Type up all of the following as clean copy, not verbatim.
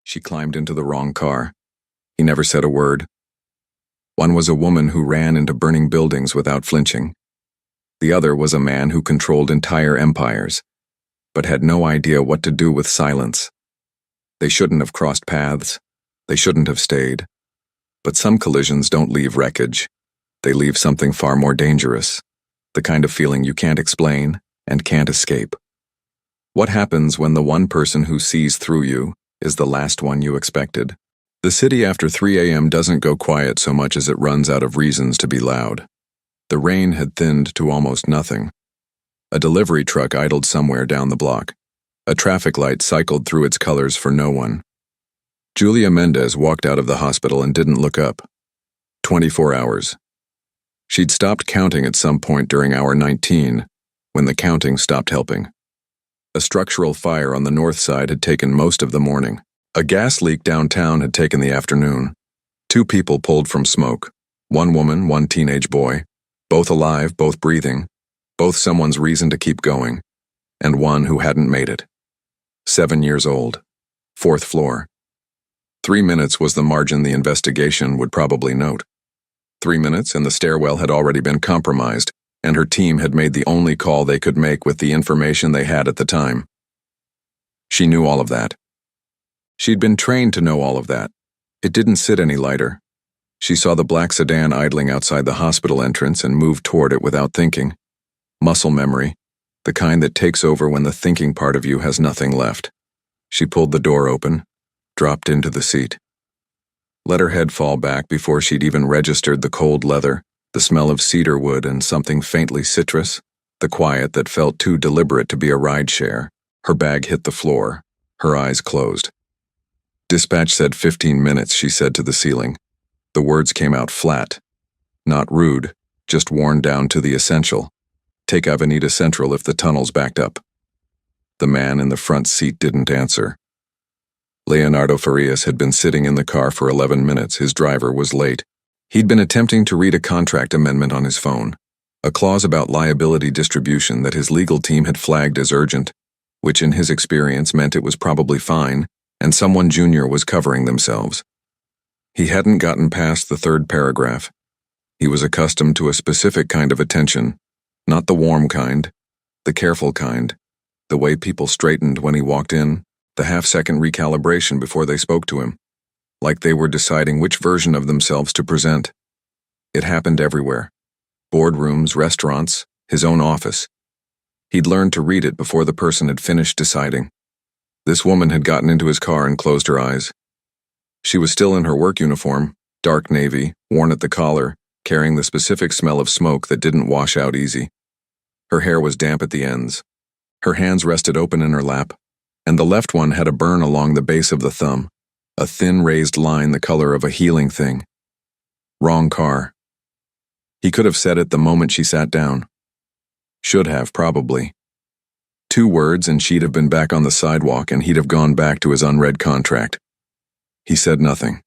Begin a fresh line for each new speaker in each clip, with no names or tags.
She climbed into the wrong car. He never said a word. One was a woman who ran into burning buildings without flinching. The other was a man who controlled entire empires, but had no idea what to do with silence. They shouldn't have crossed paths. They shouldn't have stayed. But some collisions don't leave wreckage. They leave something far more dangerous, the kind of feeling you can't explain and can't escape. What happens when the one person who sees through you is the last one you expected? The city after 3 a.m. doesn't go quiet so much as it runs out of reasons to be loud. The rain had thinned to almost nothing. A delivery truck idled somewhere down the block. A traffic light cycled through its colors for no one. Julia Mendez walked out of the hospital and didn't look up. 24 hours. She'd stopped counting at some point during hour 19, when the counting stopped helping. A structural fire on the north side had taken most of the morning. A gas leak downtown had taken the afternoon. 2 people pulled from smoke. 1 woman, 1 teenage boy. Both alive, both breathing. Both someone's reason to keep going. And one who hadn't made it. 7 years old. 4th floor. 3 minutes was the margin the investigation would probably note. 3 minutes and the stairwell had already been compromised, and her team had made the only call they could make with the information they had at the time. She knew all of that. She'd been trained to know all of that. It didn't sit any lighter. She saw the black sedan idling outside the hospital entrance and moved toward it without thinking. Muscle memory, the kind that takes over when the thinking part of you has nothing left. She pulled the door open, dropped into the seat. Let her head fall back before she'd even registered the cold leather, the smell of cedar wood and something faintly citrus, the quiet that felt too deliberate to be a ride share. Her bag hit the floor. Her eyes closed. Dispatch said 15 minutes, she said to the ceiling. The words came out flat. Not rude, just worn down to the essential. Take Avenida Central if the tunnel's backed up. The man in the front seat didn't answer. Leonardo Farias had been sitting in the car for 11 minutes. His driver was late. He'd been attempting to read a contract amendment on his phone, a clause about liability distribution that his legal team had flagged as urgent, which in his experience meant it was probably fine, and someone junior was covering themselves. He hadn't gotten past the 3rd paragraph. He was accustomed to a specific kind of attention, not the warm kind, the careful kind, the way people straightened when he walked in, the half-second recalibration before they spoke to him, like they were deciding which version of themselves to present. It happened everywhere. Boardrooms, restaurants, his own office. He'd learned to read it before the person had finished deciding. This woman had gotten into his car and closed her eyes. She was still in her work uniform, dark navy, worn at the collar, carrying the specific smell of smoke that didn't wash out easy. Her hair was damp at the ends. Her hands rested open in her lap, and the left one had a burn along the base of the thumb, a thin raised line the color of a healing thing. Wrong car. He could have said it the moment she sat down. Should have, probably. 2 words and she'd have been back on the sidewalk and he'd have gone back to his unread contract. He said nothing.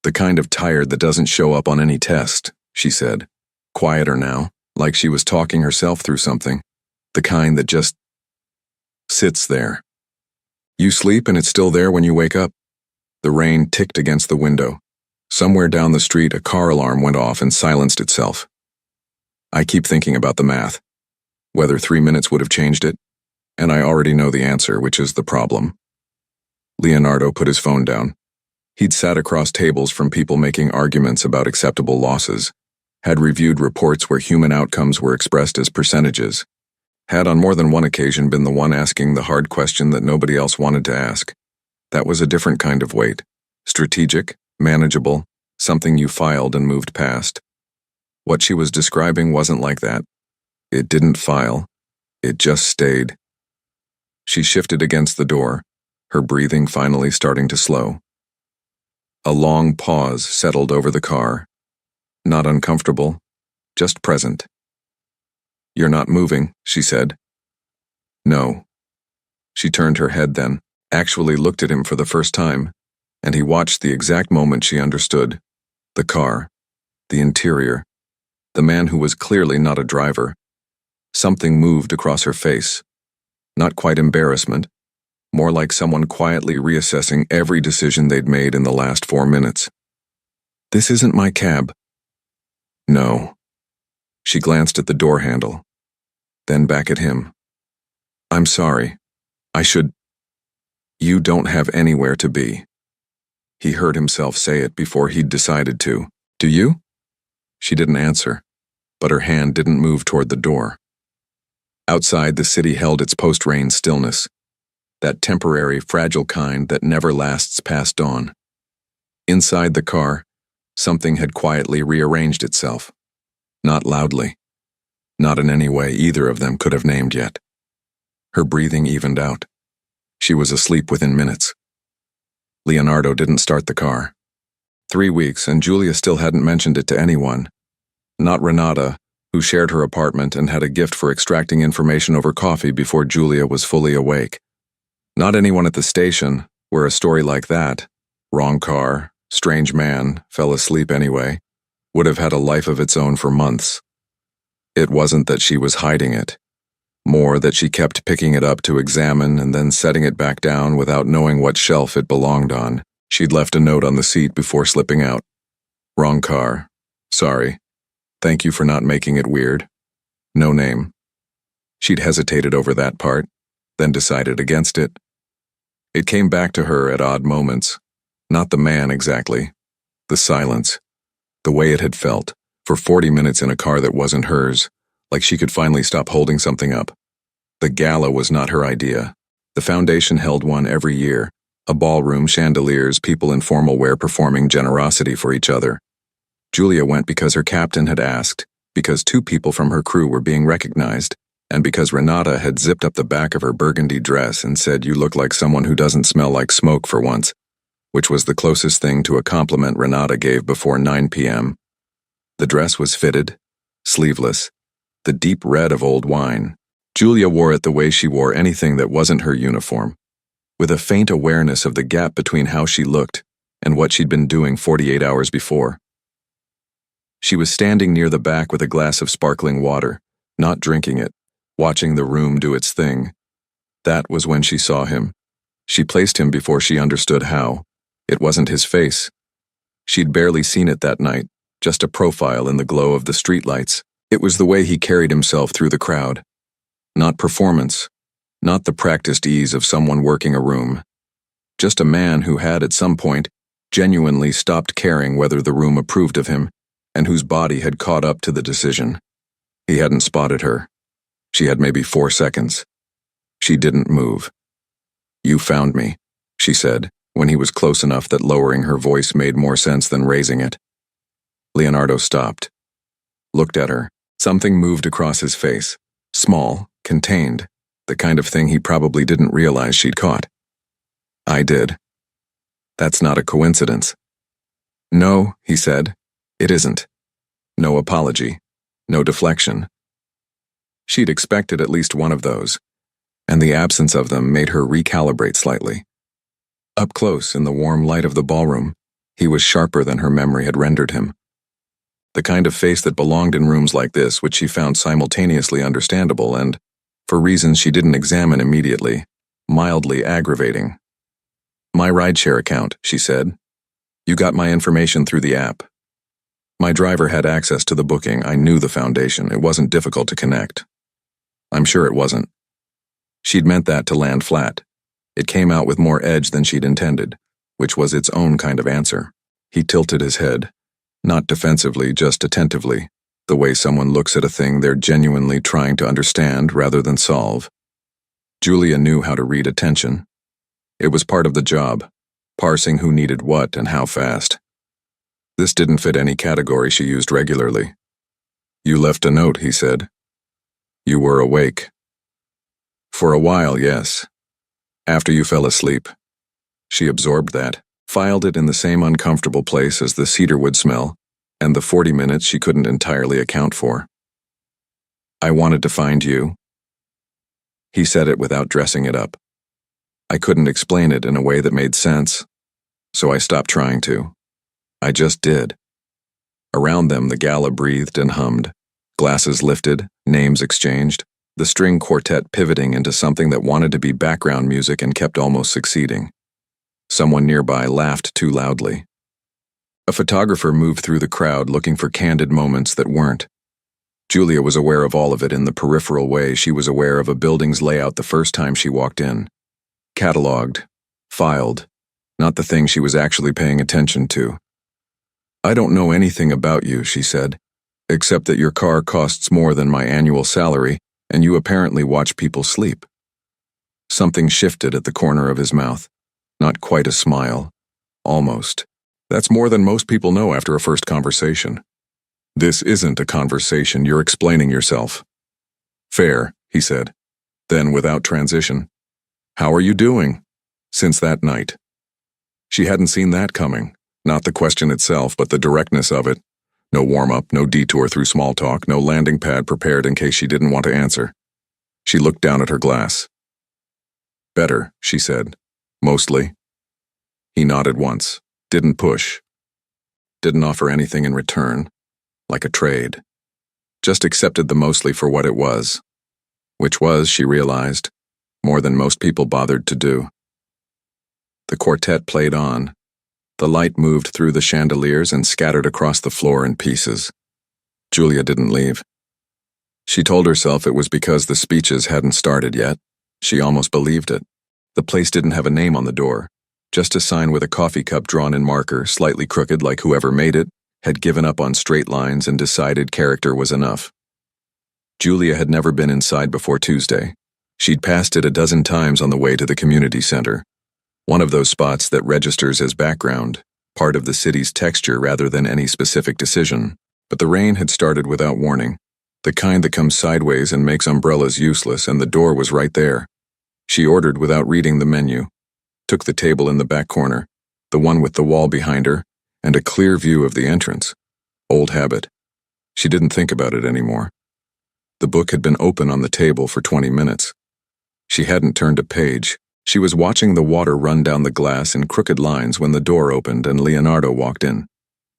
The kind of tired that doesn't show up on any test, she said. Quieter now, like she was talking herself through something. The kind that just sits there. You sleep and it's still there when you wake up. The rain ticked against the window. Somewhere down the street, a car alarm went off and silenced itself. I keep thinking about the math. Whether 3 minutes would have changed it, and I already know the answer, which is the problem. Leonardo put his phone down. He'd sat across tables from people making arguments about acceptable losses, had reviewed reports where human outcomes were expressed as percentages, had on more than one occasion been the one asking the hard question that nobody else wanted to ask. That was a different kind of weight. Strategic, manageable, something you filed and moved past. What she was describing wasn't like that. It didn't file. It just stayed. She shifted against the door, her breathing finally starting to slow. A long pause settled over the car. Not uncomfortable, just present. You're not moving, she said. No. She turned her head then, actually looked at him for the first time, and he watched the exact moment she understood. The car, the interior, the man who was clearly not a driver. Something moved across her face. Not quite embarrassment, more like someone quietly reassessing every decision they'd made in the last 4 minutes. "This isn't my cab." "No." She glanced at the door handle, then back at him. "I'm sorry. I should—" "You don't have anywhere to be." He heard himself say it before he'd decided to. "Do you?" She didn't answer, but her hand didn't move toward the door. Outside, the city held its post-rain stillness, that temporary, fragile kind that never lasts past dawn. Inside the car, something had quietly rearranged itself. Not loudly. Not in any way either of them could have named yet. Her breathing evened out. She was asleep within minutes. Leonardo didn't start the car. 3 weeks, and Julia still hadn't mentioned it to anyone. Not Renata, who shared her apartment and had a gift for extracting information over coffee before Julia was fully awake. Not anyone at the station, where a story like that, wrong car, strange man, fell asleep anyway, would have had a life of its own for months. It wasn't that she was hiding it. More that she kept picking it up to examine and then setting it back down without knowing what shelf it belonged on. She'd left a note on the seat before slipping out. "Wrong car. Sorry. Thank you for not making it weird. No name." She'd hesitated over that part, then decided against it. It came back to her at odd moments. Not the man exactly. The silence. The way it had felt, for 40 minutes in a car that wasn't hers, like she could finally stop holding something up. The gala was not her idea. The foundation held one every year. A ballroom, chandeliers, people in formal wear performing generosity for each other. Julia went because her captain had asked, because 2 people from her crew were being recognized, and because Renata had zipped up the back of her burgundy dress and said, "You look like someone who doesn't smell like smoke for once," which was the closest thing to a compliment Renata gave before 9 p.m. The dress was fitted, sleeveless, the deep red of old wine. Julia wore it the way she wore anything that wasn't her uniform, with a faint awareness of the gap between how she looked and what she'd been doing 48 hours before. She was standing near the back with a glass of sparkling water, not drinking it, watching the room do its thing. That was when she saw him. She placed him before she understood how. It wasn't his face. She'd barely seen it that night, just a profile in the glow of the streetlights. It was the way he carried himself through the crowd. Not performance, not the practiced ease of someone working a room. Just a man who had, at some point, genuinely stopped caring whether the room approved of him, and whose body had caught up to the decision. He hadn't spotted her. She had maybe 4 seconds. She didn't move. "You found me," she said, when he was close enough that lowering her voice made more sense than raising it. Leonardo stopped. Looked at her. Something moved across his face. Small, contained, the kind of thing he probably didn't realize she'd caught. "I did." "That's not a coincidence." "No," he said. "It isn't." No apology. No deflection. She'd expected at least one of those, and the absence of them made her recalibrate slightly. Up close, in the warm light of the ballroom, he was sharper than her memory had rendered him. The kind of face that belonged in rooms like this, which she found simultaneously understandable and, for reasons she didn't examine immediately, mildly aggravating. "My rideshare account," she said. "You got my information through the app." My driver had access to the booking. I knew the foundation. It wasn't difficult to connect. I'm sure it wasn't. She'd meant that to land flat. It came out with more edge than she'd intended, which was its own kind of answer. He tilted his head, not defensively, just attentively, the way someone looks at a thing they're genuinely trying to understand rather than solve. Julia knew how to read attention. It was part of the job, parsing who needed what and how fast. This didn't fit any category she used regularly. "You left a note," he said. "You were awake." "For a while, yes. After you fell asleep." She absorbed that, filed it in the same uncomfortable place as the cedarwood smell, and the 40 minutes she couldn't entirely account for. "I wanted to find you." He said it without dressing it up. "I couldn't explain it in a way that made sense, so I stopped trying to. I just did." Around them, the gala breathed and hummed. Glasses lifted, names exchanged, the string quartet pivoting into something that wanted to be background music and kept almost succeeding. Someone nearby laughed too loudly. A photographer moved through the crowd looking for candid moments that weren't. Julia was aware of all of it in the peripheral way she was aware of a building's layout the first time she walked in. Catalogued, filed, not the thing she was actually paying attention to. "I don't know anything about you," she said, "except that your car costs more than my annual salary, and you apparently watch people sleep." Something shifted at the corner of his mouth. Not quite a smile. Almost. "That's more than most people know after a first conversation." "This isn't a conversation, you're explaining yourself." "Fair," he said. Then, without transition, "How are you doing?" Since that night. She hadn't seen that coming. Not the question itself, but the directness of it. No warm-up, no detour through small talk, no landing pad prepared in case she didn't want to answer. She looked down at her glass. "Better," she said. "Mostly." He nodded once. Didn't push. Didn't offer anything in return. Like a trade. Just accepted the mostly for what it was. Which was, she realized, more than most people bothered to do. The quartet played on. The light moved through the chandeliers and scattered across the floor in pieces. Julia didn't leave. She told herself it was because the speeches hadn't started yet. She almost believed it. The place didn't have a name on the door, just a sign with a coffee cup drawn in marker, slightly crooked like whoever made it had given up on straight lines and decided character was enough. Julia had never been inside before Tuesday. She'd passed it a dozen times on the way to the community center. One of those spots that registers as background, part of the city's texture rather than any specific decision. But the rain had started without warning, the kind that comes sideways and makes umbrellas useless, and the door was right there. She ordered without reading the menu, took the table in the back corner, the one with the wall behind her, and a clear view of the entrance. Old habit. She didn't think about it anymore. The book had been open on the table for 20 minutes. She hadn't turned a page. She was watching the water run down the glass in crooked lines when the door opened and Leonardo walked in.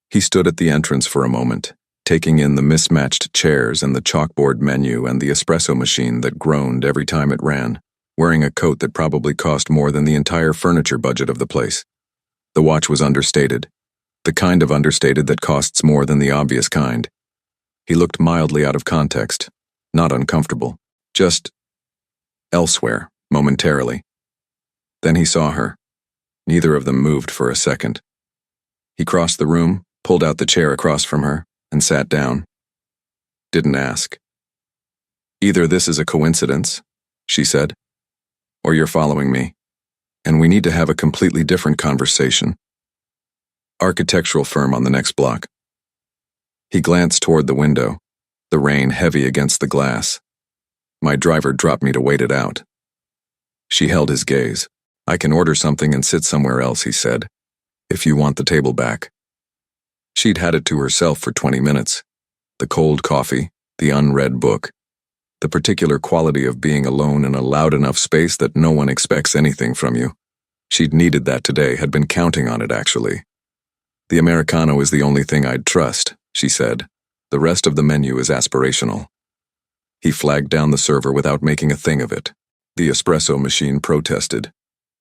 He stood at the entrance for a moment, taking in the mismatched chairs and the chalkboard menu and the espresso machine that groaned every time it ran, wearing a coat that probably cost more than the entire furniture budget of the place. The watch was understated, the kind of understated that costs more than the obvious kind. He looked mildly out of context, not uncomfortable, just elsewhere, momentarily. Then he saw her. Neither of them moved for a second. He crossed the room, pulled out the chair across from her, and sat down. Didn't ask. "Either this is a coincidence," she said, "or you're following me, and we need to have a completely different conversation." Architectural firm on the next block. He glanced toward the window, the rain heavy against the glass. "My driver dropped me to wait it out." She held his gaze. "I can order something and sit somewhere else," he said, "if you want the table back." She'd had it to herself for 20 minutes. The cold coffee, the unread book, the particular quality of being alone in a loud enough space that no one expects anything from you. She'd needed that today, had been counting on it actually. "The Americano is the only thing I'd trust," she said. "The rest of the menu is aspirational." He flagged down the server without making a thing of it. The espresso machine protested.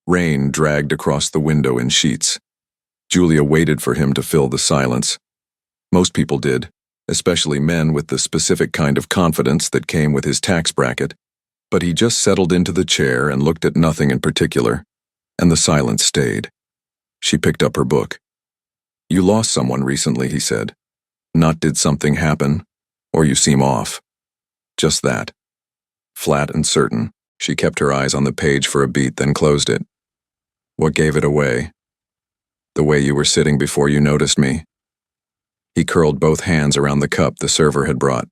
Rain dragged across the window in sheets. Julia waited for him to fill the silence. Most people did, especially men with the specific kind of confidence that came with his tax bracket. But he just settled into the chair and looked at nothing in particular, and the silence stayed. She picked up her book. "You lost someone recently," he said. "Not did something happen, or you seem off. Just that." Flat and certain, she kept her eyes on the page for a beat, then closed it. "What gave it away?" "The way you were sitting before you noticed me." He curled both hands around the cup the server had brought.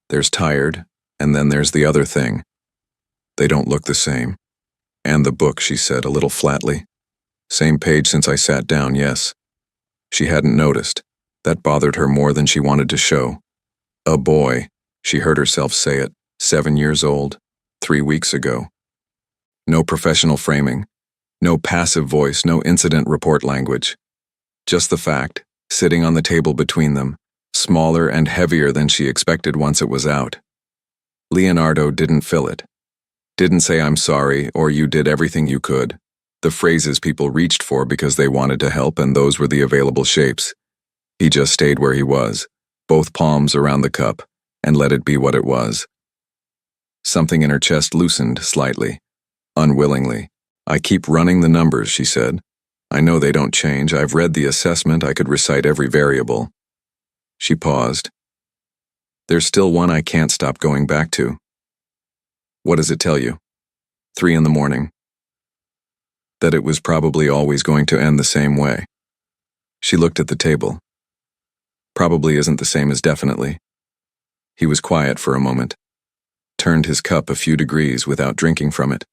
"There's tired, and then there's the other thing. They don't look the same." "And the book," she said a little flatly. "Same page since I sat down, yes." She hadn't noticed. That bothered her more than she wanted to show. "A boy," she heard herself say it, 7 years old, 3 weeks ago. No professional framing. No passive voice, no incident report language. Just the fact, sitting on the table between them, smaller and heavier than she expected once it was out. Leonardo didn't fill it. Didn't say I'm sorry or you did everything you could. The phrases people reached for because they wanted to help, and those were the available shapes. He just stayed where he was, both palms around the cup, and let it be what it was. Something in her chest loosened slightly, unwillingly. I keep running the numbers, she said. I know they don't change. I've read the assessment. I could recite every variable. She paused. There's still one I can't stop going back to. What does it tell you? 3 in the morning. That it was probably always going to end the same way. She looked at the table. Probably isn't the same as definitely. He was quiet for a moment, turned his cup a few degrees without drinking from it.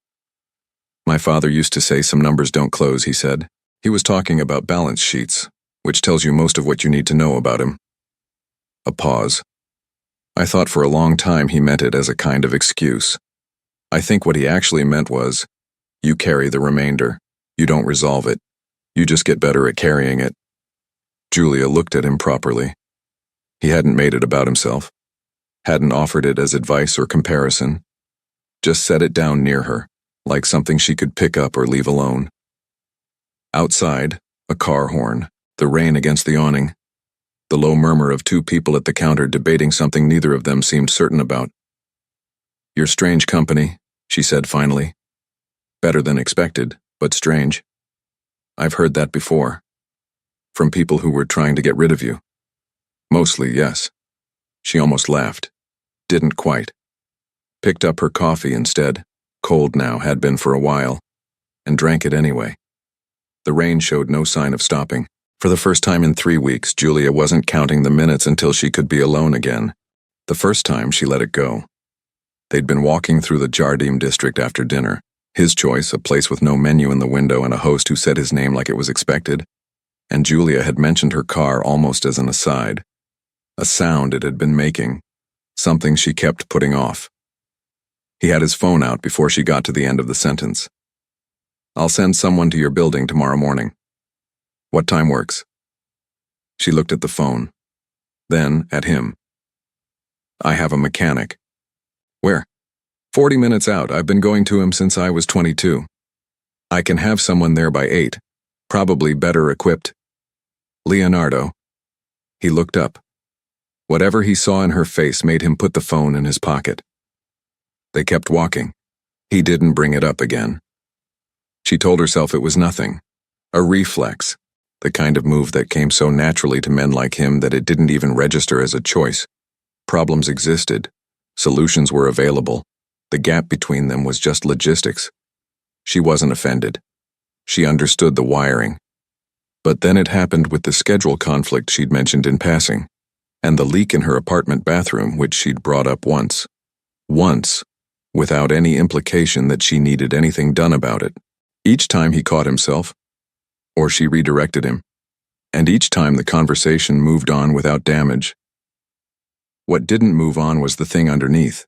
My father used to say some numbers don't close, he said. He was talking about balance sheets, which tells you most of what you need to know about him. A pause. I thought for a long time he meant it as a kind of excuse. I think what he actually meant was, you carry the remainder. You don't resolve it. You just get better at carrying it. Julia looked at him properly. He hadn't made it about himself. Hadn't offered it as advice or comparison. Just set it down near her, like something she could pick up or leave alone. Outside, a car horn, the rain against the awning, the low murmur of 2 people at the counter debating something neither of them seemed certain about. You're strange company, she said finally. Better than expected, but strange. I've heard that before. From people who were trying to get rid of you. Mostly, yes. She almost laughed. Didn't quite. Picked up her coffee instead, cold now, had been for a while, and drank it anyway. The rain showed no sign of stopping. For the first time in 3 weeks, Julia wasn't counting the minutes until she could be alone again. The first time she let it go. They'd been walking through the Jardim district after dinner. His choice, a place with no menu in the window and a host who said his name like it was expected. And Julia had mentioned her car almost as an aside. A sound it had been making. Something she kept putting off. He had his phone out before she got to the end of the sentence. I'll send someone to your building tomorrow morning. What time works? She looked at the phone. Then at him. I have a mechanic. Where? 40 minutes out. I've been going to him since I was 22. I can have someone there by 8. Probably better equipped. Leonardo. He looked up. Whatever he saw in her face made him put the phone in his pocket. They kept walking. He didn't bring it up again. She told herself it was nothing. A reflex. The kind of move that came so naturally to men like him that it didn't even register as a choice. Problems existed. Solutions were available. The gap between them was just logistics. She wasn't offended. She understood the wiring. But then it happened with the schedule conflict she'd mentioned in passing, and the leak in her apartment bathroom, which she'd brought up once. Once, without any implication that she needed anything done about it. Each time he caught himself, or she redirected him, and each time the conversation moved on without damage. What didn't move on was the thing underneath.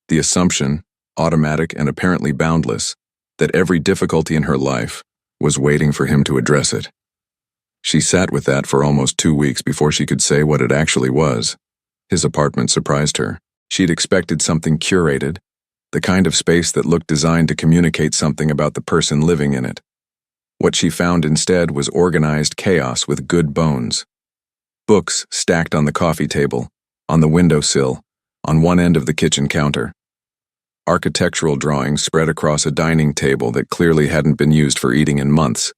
The assumption, automatic and apparently boundless, that every difficulty in her life was waiting for him to address it. She sat with that for almost 2 weeks before she could say what it actually was. His apartment surprised her. She'd expected something curated, the kind of space that looked designed to communicate something about the person living in it. What she found instead was organized chaos with good bones. Books stacked on the coffee table, on the windowsill, on one end of the kitchen counter. Architectural drawings spread across a dining table that clearly hadn't been used for eating in months.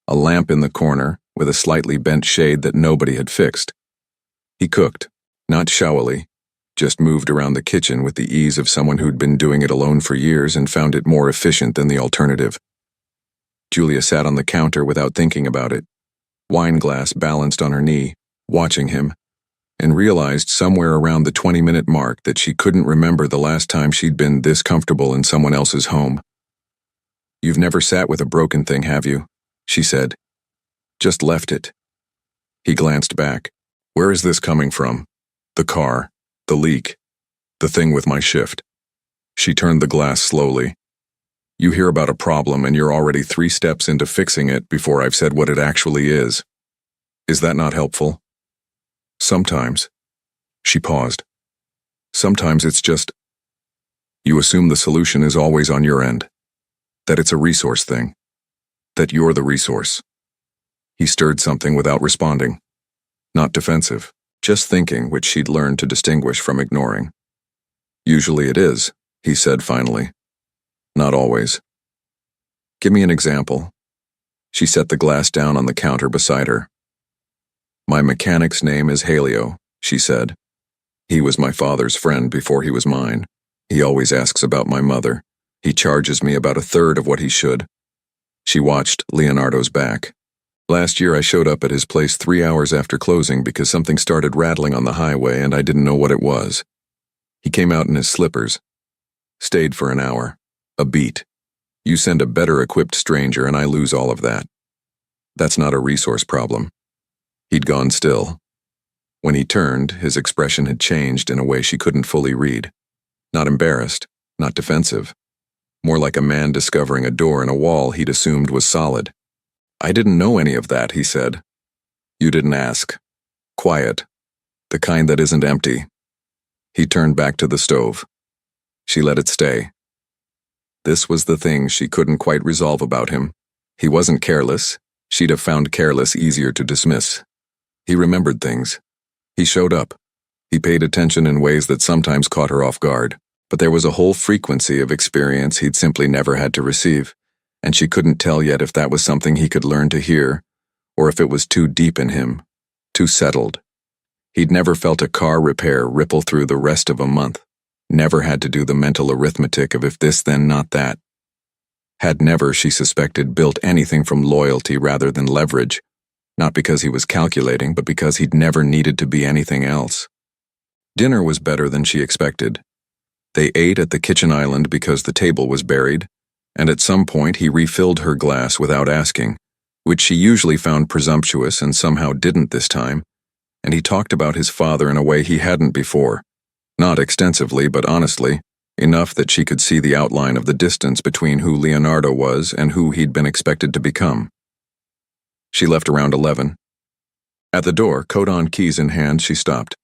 A lamp in the corner, with a slightly bent shade that nobody had fixed. He cooked, not showily, just moved around the kitchen with the ease of someone who'd been doing it alone for years and found it more efficient than the alternative. Julia sat on the counter without thinking about it, wine glass balanced on her knee, watching him, and realized somewhere around the 20-minute mark that she couldn't remember the last time she'd been this comfortable in someone else's home. You've never sat with a broken thing, have you? She said. Just left it. He glanced back. Where is this coming from? The car, the leak, the thing with my shift. She turned the glass slowly. You hear about a problem and you're already 3 steps into fixing it before I've said what it actually is. Is that not helpful? Sometimes. She paused. Sometimes it's just, You assume the solution is always on your end, that it's a resource thing, that you're the resource. He stirred something without responding. Not defensive, just thinking, which she'd learned to distinguish from ignoring. Usually it is, he said finally. Not always. Give me an example. She set the glass down on the counter beside her. My mechanic's name is Halio, she said. He was my father's friend before he was mine. He always asks about my mother. He charges me about a third of what he should. She watched Leonardo's back. Last year I showed up at his place 3 hours after closing because something started rattling on the highway and I didn't know what it was. He came out in his slippers. Stayed for an hour. A beat. You send a better equipped stranger and I lose all of that. That's not a resource problem. He'd gone still. When he turned, his expression had changed in a way she couldn't fully read. Not embarrassed, not defensive. More like a man discovering a door in a wall he'd assumed was solid. I didn't know any of that, he said. You didn't ask. Quiet. The kind that isn't empty. He turned back to the stove. She let it stay. This was the thing she couldn't quite resolve about him. He wasn't careless. She'd have found careless easier to dismiss. He remembered things. He showed up. He paid attention in ways that sometimes caught her off guard, but there was a whole frequency of experience he'd simply never had to receive, and she couldn't tell yet if that was something he could learn to hear, or if it was too deep in him, too settled. He'd never felt a car repair ripple through the rest of a month, never had to do the mental arithmetic of if this then not that. Had never, she suspected, built anything from loyalty rather than leverage, not because he was calculating, but because he'd never needed to be anything else. Dinner was better than she expected. They ate at the kitchen island because the table was buried, and at some point he refilled her glass without asking, which she usually found presumptuous and somehow didn't this time, and he talked about his father in a way he hadn't before. Not extensively, but honestly, enough that she could see the outline of the distance between who Leonardo was and who he'd been expected to become. She left around 11. At the door, coat on, keys in hand, she stopped.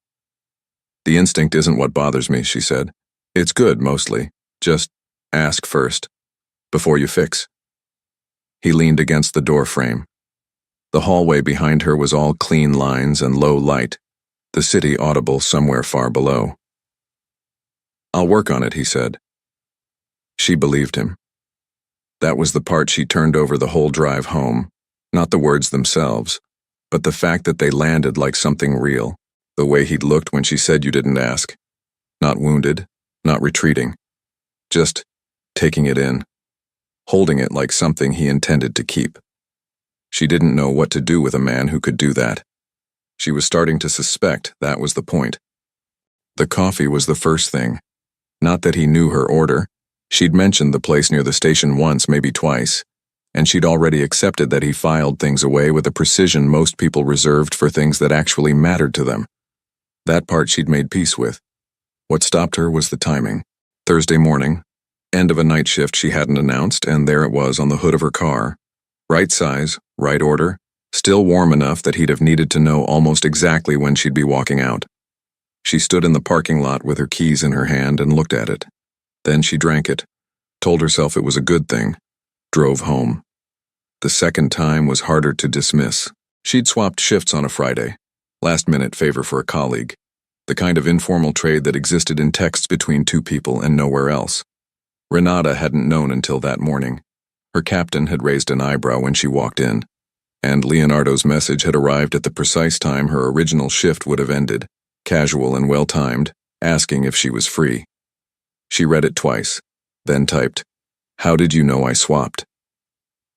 The instinct isn't what bothers me, she said. It's good, mostly. Just ask first, before you fix. He leaned against the door frame. The hallway behind her was all clean lines and low light, the city audible somewhere far below. I'll work on it, he said. She believed him. That was the part she turned over the whole drive home, not the words themselves, but the fact that they landed like something real, the way he'd looked when she said you didn't ask. Not wounded, not retreating, just taking it in, holding it like something he intended to keep. She didn't know what to do with a man who could do that. She was starting to suspect that was the point. The coffee was the first thing. Not that he knew her order. She'd mentioned the place near the station once, maybe twice, and she'd already accepted that he filed things away with a precision most people reserved for things that actually mattered to them. That part she'd made peace with. What stopped her was the timing. Thursday morning, end of a night shift she hadn't announced, and there it was on the hood of her car. Right size, right order, still warm enough that he'd have needed to know almost exactly when she'd be walking out. She stood in the parking lot with her keys in her hand and looked at it. Then she drank it, told herself it was a good thing, drove home. The second time was harder to dismiss. She'd swapped shifts on a Friday, last-minute favor for a colleague, the kind of informal trade that existed in texts between two people and nowhere else. Renata hadn't known until that morning. Her captain had raised an eyebrow when she walked in, and Leonardo's message had arrived at the precise time her original shift would have ended, casual and well-timed, asking if she was free. She read it twice, then typed, "How did you know I swapped?"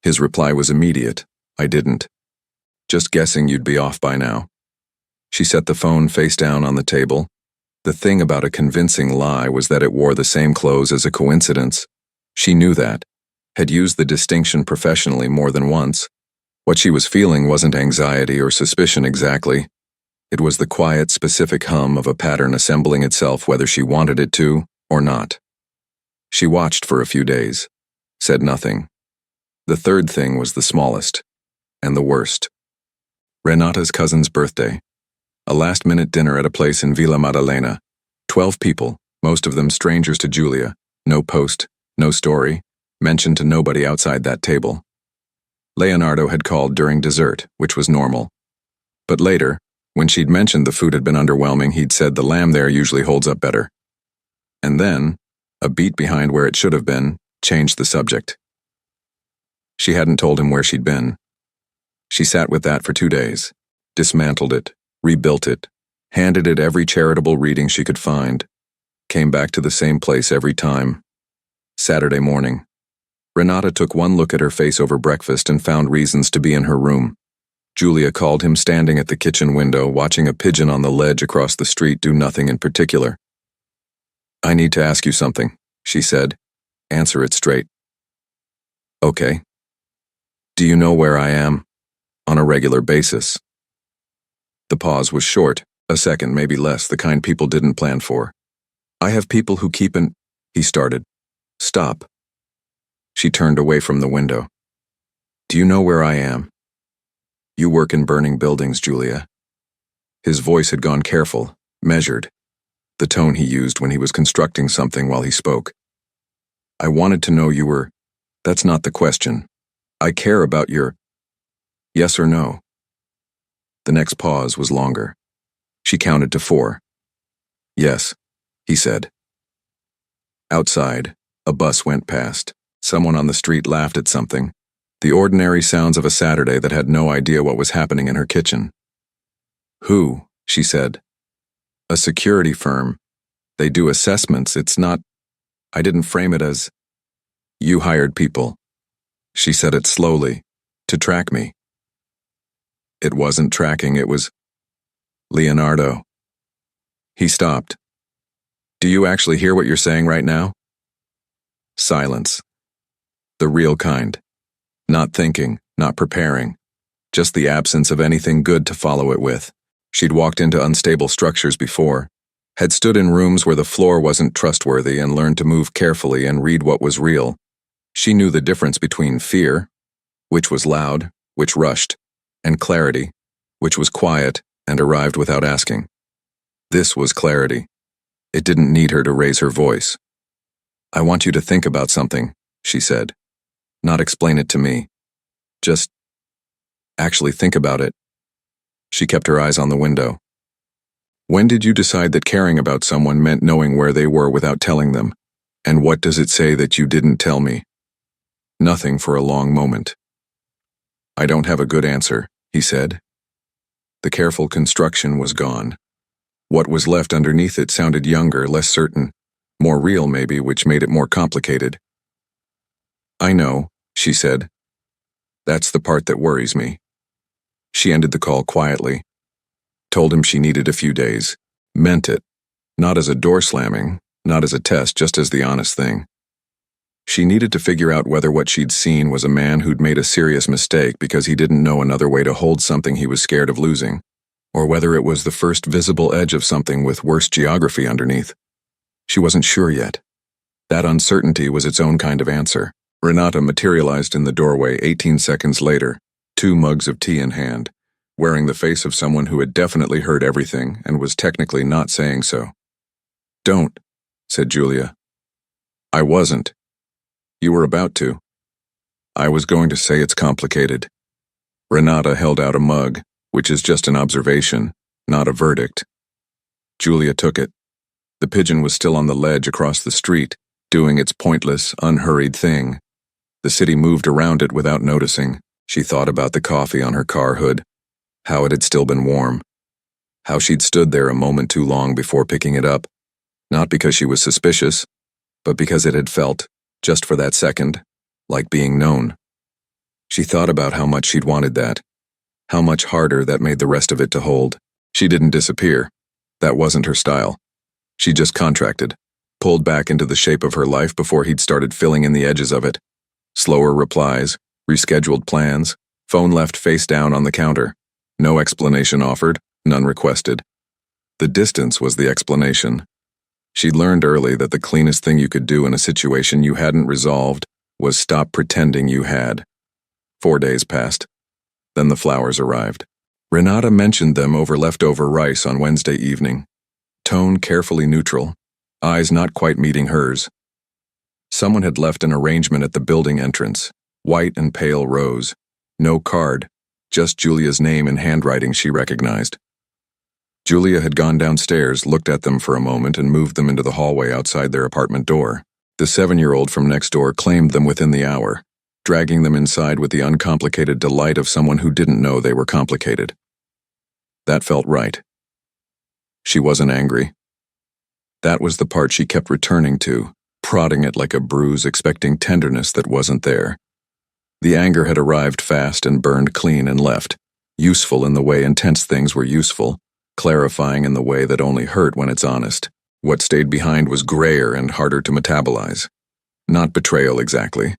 His reply was immediate, "I didn't. Just guessing you'd be off by now." She set the phone face down on the table. The thing about a convincing lie was that it wore the same clothes as a coincidence. She knew that, had used the distinction professionally more than once. What she was feeling wasn't anxiety or suspicion exactly. It was the quiet, specific hum of a pattern assembling itself whether she wanted it to or not. She watched for a few days, said nothing. The third thing was the smallest, and the worst. Renata's cousin's birthday. A last-minute dinner at a place in Villa Maddalena. 12 people, most of them strangers to Julia, No post, no story, mentioned to nobody outside that table. Leonardo had called during dessert, which was normal. But later, when she'd mentioned the food had been underwhelming, he'd said the lamb there usually holds up better. And then, a beat behind where it should have been, changed the subject. She hadn't told him where she'd been. She sat with that for 2 days, dismantled it, rebuilt it, handed it every charitable reading she could find, came back to the same place every time. Saturday morning. Renata took one look at her face over breakfast and found reasons to be in her room. Julia called him standing at the kitchen window, watching a pigeon on the ledge across the street do nothing in particular. "I need to ask you something," she said. "Answer it straight." "Okay. Do you know where I am? On a regular basis?" The pause was short, a second, maybe less, the kind people didn't plan for. "I have people who keep an—" he started. "Stop." She turned away from the window. "Do you know where I am?" "You work in burning buildings, Julia." His voice had gone careful, measured, the tone he used when he was constructing something while he spoke. "I wanted to know you were—" "That's not the question. I care about your— yes or no?" The next pause was longer. She counted to 4. "Yes," he said. Outside, a bus went past. Someone on the street laughed at something, the ordinary sounds of a Saturday that had no idea what was happening in her kitchen. "Who?" she said. "A security firm. They do assessments. It's not—" "I didn't frame it as—" "You hired people." She said it slowly, "to track me." "It wasn't tracking, it was—" "Leonardo." He stopped. "Do you actually hear what you're saying right now?" Silence. The real kind. Not thinking, not preparing. Just the absence of anything good to follow it with. She'd walked into unstable structures before, had stood in rooms where the floor wasn't trustworthy and learned to move carefully and read what was real. She knew the difference between fear, which was loud, which rushed, and clarity, which was quiet and arrived without asking. This was clarity. It didn't need her to raise her voice. "I want you to think about something," she said. "Not explain it to me. Just actually think about it." She kept her eyes on the window. "When did you decide that caring about someone meant knowing where they were without telling them? And what does it say that you didn't tell me?" Nothing for a long moment. "I don't have a good answer," he said. The careful construction was gone. What was left underneath it sounded younger, less certain, more real maybe, which made it more complicated. "I know," she said. "That's the part that worries me." She ended the call quietly. Told him she needed a few days. Meant it. Not as a door slamming, not as a test, just as the honest thing. She needed to figure out whether what she'd seen was a man who'd made a serious mistake because he didn't know another way to hold something he was scared of losing, or whether it was the first visible edge of something with worse geography underneath. She wasn't sure yet. That uncertainty was its own kind of answer. Renata materialized in the doorway 18 seconds later, 2 mugs of tea in hand, wearing the face of someone who had definitely heard everything and was technically not saying so. "Don't," said Julia. "I wasn't. You were about to." "I was going to say it's complicated." Renata held out a mug, which is just an observation, not a verdict. Julia took it. The pigeon was still on the ledge across the street, doing its pointless, unhurried thing. The city moved around it without noticing. She thought about the coffee on her car hood, how it had still been warm, how she'd stood there a moment too long before picking it up, not because she was suspicious, but because it had felt, just for that second, like being known. She thought about how much she'd wanted that, how much harder that made the rest of it to hold. She didn't disappear. That wasn't her style. She just contracted, pulled back into the shape of her life before he'd started filling in the edges of it. Slower replies, rescheduled plans, phone left face down on the counter. No explanation offered, none requested. The distance was the explanation. She'd learned early that the cleanest thing you could do in a situation you hadn't resolved was stop pretending you had. 4 days passed. Then the flowers arrived. Renata mentioned them over leftover rice on Wednesday evening. Tone carefully neutral, eyes not quite meeting hers. Someone had left an arrangement at the building entrance, white and pale rose. No card, just Julia's name in handwriting she recognized. Julia had gone downstairs, looked at them for a moment, and moved them into the hallway outside their apartment door. The 7-year-old from next door claimed them within the hour, dragging them inside with the uncomplicated delight of someone who didn't know they were complicated. That felt right. She wasn't angry. That was the part she kept returning to, prodding it like a bruise, expecting tenderness that wasn't there. The anger had arrived fast and burned clean and left, useful in the way intense things were useful, clarifying in the way that only hurt when it's honest. What stayed behind was grayer and harder to metabolize. Not betrayal exactly.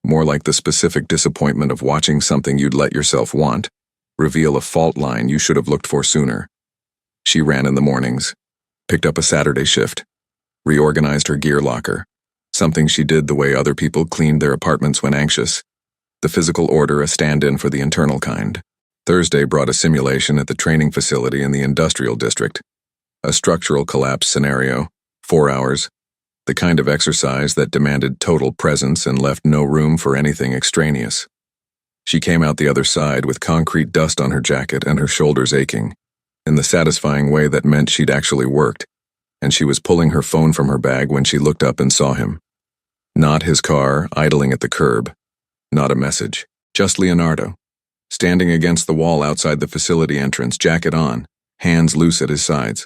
More like the specific disappointment of watching something you'd let yourself want reveal a fault line you should have looked for sooner. She ran in the mornings, picked up a Saturday shift, reorganized her gear locker, something she did the way other people cleaned their apartments when anxious. The physical order a stand-in for the internal kind. Thursday brought a simulation at the training facility in the industrial district. A structural collapse scenario, 4 hours, the kind of exercise that demanded total presence and left no room for anything extraneous. She came out the other side with concrete dust on her jacket and her shoulders aching, in the satisfying way that meant she'd actually worked, and she was pulling her phone from her bag when she looked up and saw him. Not his car, idling at the curb. Not a message. Just Leonardo, standing against the wall outside the facility entrance, jacket on, hands loose at his sides,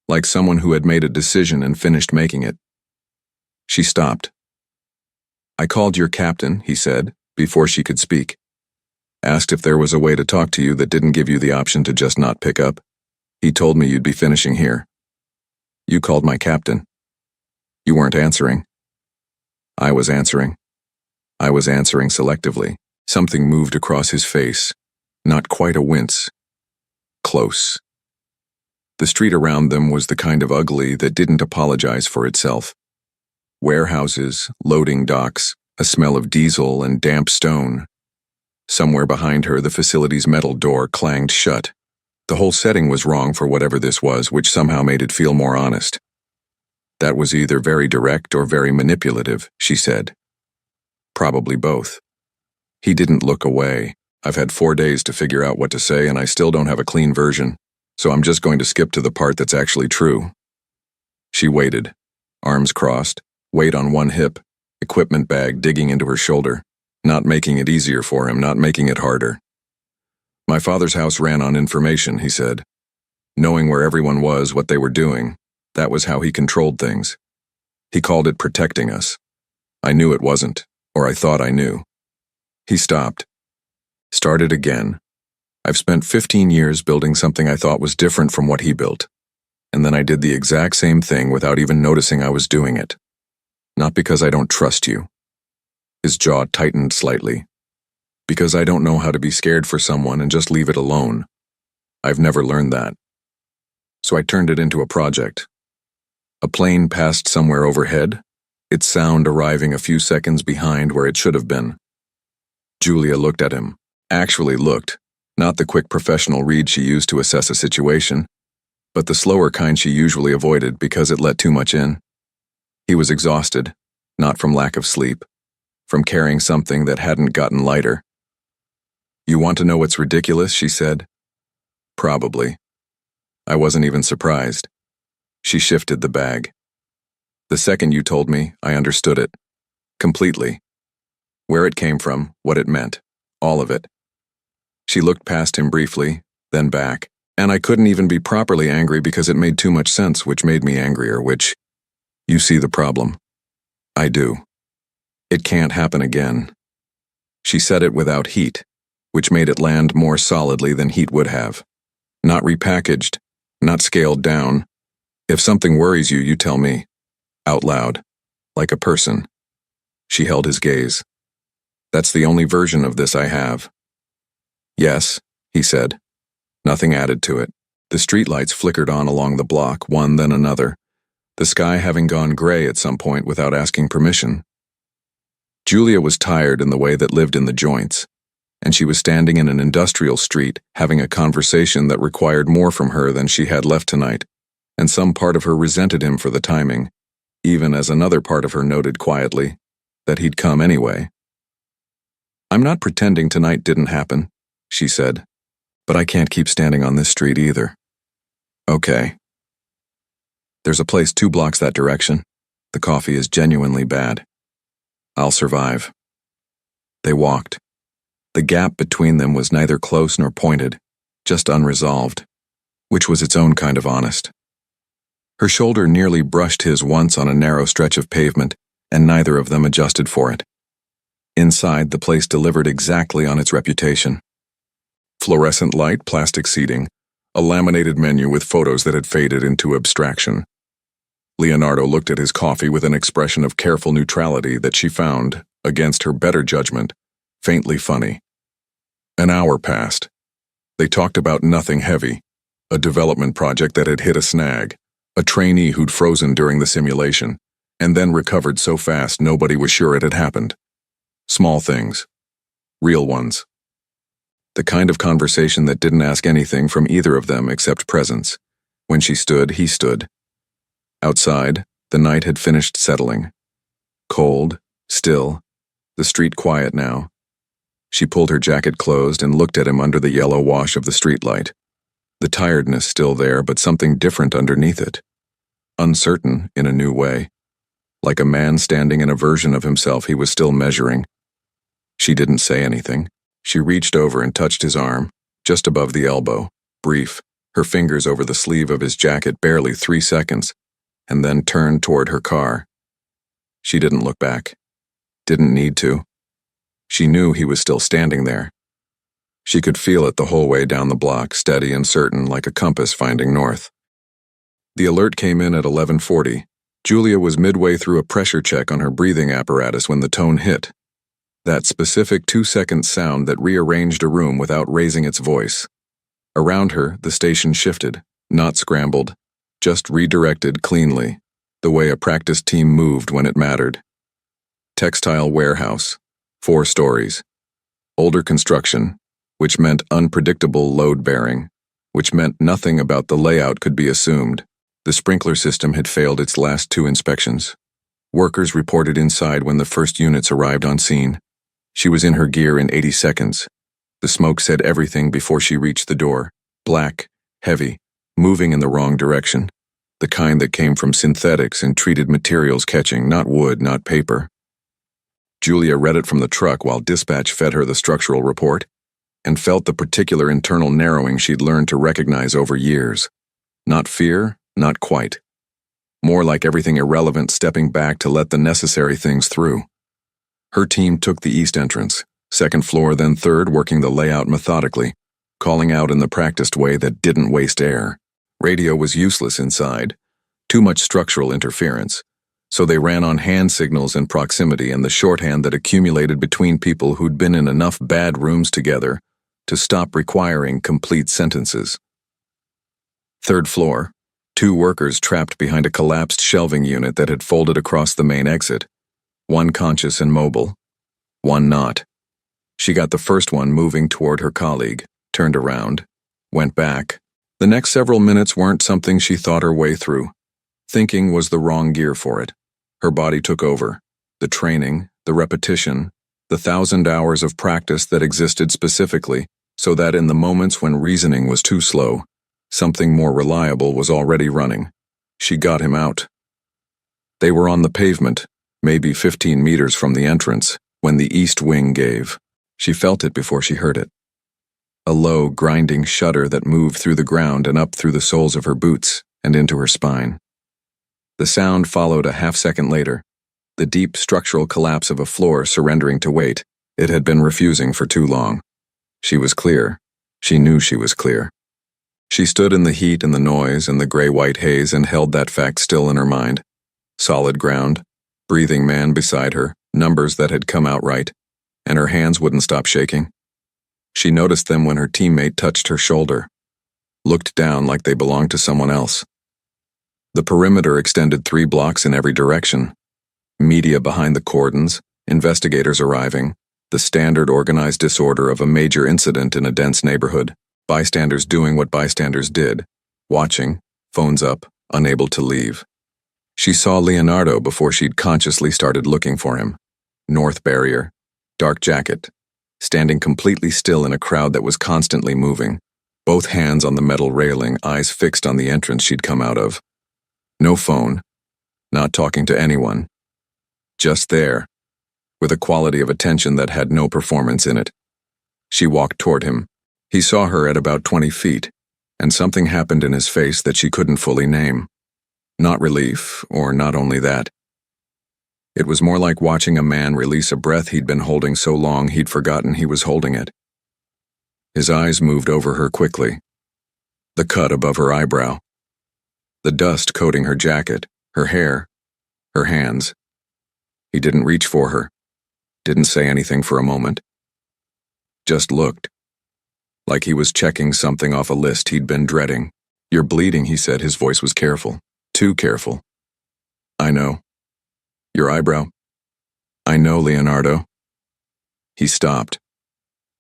like someone who had made a decision and finished making it. She stopped. "I called your captain," he said, before she could speak. "Asked if there was a way to talk to you that didn't give you the option to just not pick up. He told me you'd be finishing here. You called my captain. You weren't answering." I was answering. I was answering selectively. Something moved across his face. Not quite a wince. Close. The street around them was the kind of ugly that didn't apologize for itself. Warehouses, loading docks, a smell of diesel and damp stone. Somewhere behind her, the facility's metal door clanged shut. The whole setting was wrong for whatever this was, which somehow made it feel more honest. "That was either very direct or very manipulative," she said. "Probably both." He didn't look away. "I've had 4 days to figure out what to say, and I still don't have a clean version, so I'm just going to skip to the part that's actually true." She waited, arms crossed, weight on one hip, equipment bag digging into her shoulder, not making it easier for him, not making it harder. "My father's house ran on information," he said. "Knowing where everyone was, what they were doing, that was how he controlled things. He called it protecting us. I knew it wasn't, or I thought I knew." He stopped. Started again. "I've spent 15 years building something I thought was different from what he built. And then I did the exact same thing without even noticing I was doing it. Not because I don't trust you." His jaw tightened slightly. "Because I don't know how to be scared for someone and just leave it alone. I've never learned that. So I turned it into a project." A plane passed somewhere overhead, its sound arriving a few seconds behind where it should have been. Julia looked at him. Actually looked, not the quick professional read she used to assess a situation, but the slower kind she usually avoided because it let too much in. He was exhausted, not from lack of sleep, from carrying something that hadn't gotten lighter. "You want to know what's ridiculous?" she said. "Probably." I wasn't even surprised. She shifted the bag. "The second you told me, I understood it. Completely. Where it came from, what it meant. All of it." She looked past him briefly, then back. "And I couldn't even be properly angry because it made too much sense, which made me angrier, which... You see the problem." "I do. It can't happen again." She said it without heat, which made it land more solidly than heat would have. Not repackaged, not scaled down. "If something worries you, you tell me." Out loud, like a person. She held his gaze. "That's the only version of this I have." "Yes," he said. Nothing added to it. The streetlights flickered on along the block, one then another, the sky having gone gray at some point without asking permission. Julia was tired in the way that lived in the joints, and she was standing in an industrial street having a conversation that required more from her than she had left tonight, and some part of her resented him for the timing, even as another part of her noted quietly that he'd come anyway. "I'm not pretending tonight didn't happen," she said, "but I can't keep standing on this street either." "Okay." "There's a place 2 blocks that direction. The coffee is genuinely bad. I'll survive." They walked. The gap between them was neither close nor pointed, just unresolved, which was its own kind of honest. Her shoulder nearly brushed his once on a narrow stretch of pavement, and neither of them adjusted for it. Inside, the place delivered exactly on its reputation. Fluorescent light, plastic seating, a laminated menu with photos that had faded into abstraction. Leonardo looked at his coffee with an expression of careful neutrality that she found, against her better judgment, faintly funny. An hour passed. They talked about nothing heavy, a development project that had hit a snag, a trainee who'd frozen during the simulation, and then recovered so fast nobody was sure it had happened. Small things. Real ones. The kind of conversation that didn't ask anything from either of them except presence. When she stood, he stood. Outside, the night had finished settling. Cold, still, the street quiet now. She pulled her jacket closed and looked at him under the yellow wash of the streetlight. The tiredness still there, but something different underneath it. Uncertain in a new way. Like a man standing in a version of himself he was still measuring. She didn't say anything. She reached over and touched his arm, just above the elbow, brief, her fingers over the sleeve of his jacket barely 3 seconds, and then turned toward her car. She didn't look back. Didn't need to. She knew he was still standing there. She could feel it the whole way down the block, steady and certain like a compass finding north. The alert came in at 11:40. Julia was midway through a pressure check on her breathing apparatus when the tone hit. That specific 2-second sound that rearranged a room without raising its voice. Around her, the station shifted, not scrambled, just redirected cleanly, the way a practice team moved when it mattered. Textile warehouse, 4 stories. Older construction, which meant unpredictable load-bearing, which meant nothing about the layout could be assumed. The sprinkler system had failed its last 2 inspections. Workers reported inside when the first units arrived on scene. She was in her gear in 80 seconds. The smoke said everything before she reached the door. Black, heavy, moving in the wrong direction. The kind that came from synthetics and treated materials catching, not wood, not paper. Julia read it from the truck while dispatch fed her the structural report, and felt the particular internal narrowing she'd learned to recognize over years. Not fear, not quite. More like everything irrelevant stepping back to let the necessary things through. Her team took the east entrance, 2nd floor then 3rd, working the layout methodically, calling out in the practiced way that didn't waste air. Radio was useless inside, too much structural interference, so they ran on hand signals and proximity and the shorthand that accumulated between people who'd been in enough bad rooms together to stop requiring complete sentences. 3rd floor, 2 workers trapped behind a collapsed shelving unit that had folded across the main exit. 1 conscious and mobile, 1 not. She got the first one moving toward her colleague, turned around, went back. The next several minutes weren't something she thought her way through. Thinking was the wrong gear for it. Her body took over. The training, the repetition, the 1,000 hours of practice that existed specifically, so that in the moments when reasoning was too slow, something more reliable was already running. She got him out. They were on the pavement, maybe 15 meters from the entrance, when the east wing gave. She felt it before she heard it. A low, grinding shudder that moved through the ground and up through the soles of her boots and into her spine. The sound followed a half-second later, the deep structural collapse of a floor surrendering to weight. It had been refusing for too long. She was clear. She knew she was clear. She stood in the heat and the noise and the gray-white haze and held that fact still in her mind. Solid ground, breathing man beside her, numbers that had come out right, and her hands wouldn't stop shaking. She noticed them when her teammate touched her shoulder, looked down like they belonged to someone else. The perimeter extended 3 blocks in every direction. Media behind the cordons, investigators arriving, the standard organized disorder of a major incident in a dense neighborhood, bystanders doing what bystanders did, watching, phones up, unable to leave. She saw Leonardo before she'd consciously started looking for him. North barrier, dark jacket, standing completely still in a crowd that was constantly moving, both hands on the metal railing, eyes fixed on the entrance she'd come out of. No phone, not talking to anyone. Just there, with a quality of attention that had no performance in it. She walked toward him. He saw her at about 20 feet, and something happened in his face that she couldn't fully name. Not relief, or not only that. It was more like watching a man release a breath he'd been holding so long he'd forgotten he was holding it. His eyes moved over her quickly. The cut above her eyebrow. The dust coating her jacket, her hair, her hands. He didn't reach for her. Didn't say anything for a moment. Just looked. Like he was checking something off a list he'd been dreading. "You're bleeding," he said. His voice was careful. Too careful. "I know." "Your eyebrow?" "I know, Leonardo." He stopped.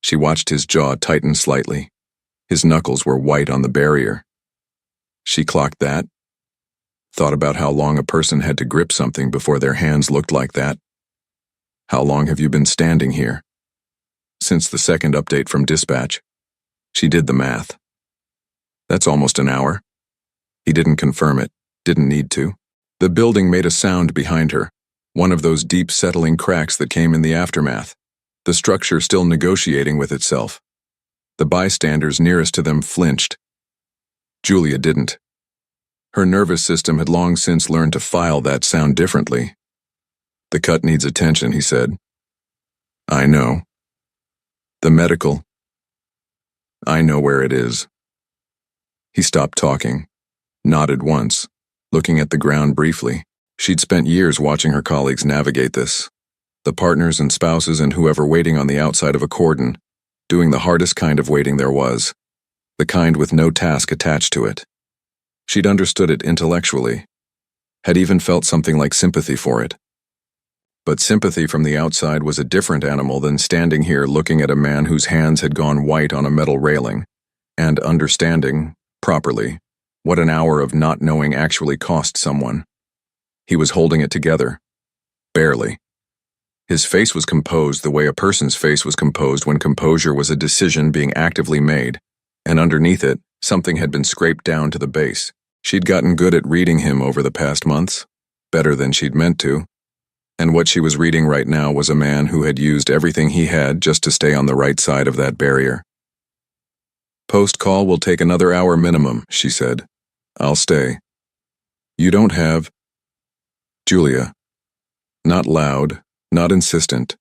She watched his jaw tighten slightly. His knuckles were white on the barrier. She clocked that. Thought about how long a person had to grip something before their hands looked like that. "How long have you been standing here?" "Since the second update from dispatch." She did the math. "That's almost an hour." He didn't confirm it, didn't need to. The building made a sound behind her, one of those deep settling cracks that came in the aftermath, the structure still negotiating with itself. The bystanders nearest to them flinched. Julia didn't. Her nervous system had long since learned to file that sound differently. "The cut needs attention," he said. "I know." "The medical?" "I know where it is." He stopped talking, nodded once, looking at the ground briefly. She'd spent years watching her colleagues navigate this. The partners and spouses and whoever waiting on the outside of a cordon, doing the hardest kind of waiting there was, the kind with no task attached to it. She'd understood it intellectually, had even felt something like sympathy for it. But sympathy from the outside was a different animal than standing here looking at a man whose hands had gone white on a metal railing, and understanding, properly, what an hour of not knowing actually cost someone. He was holding it together. Barely. His face was composed the way a person's face was composed when composure was a decision being actively made, and underneath it, something had been scraped down to the base. She'd gotten good at reading him over the past months, better than she'd meant to, and what she was reading right now was a man who had used everything he had just to stay on the right side of that barrier. "Post-call will take another hour minimum," she said. "I'll stay." "You don't have—" Julia. Not loud, not insistent,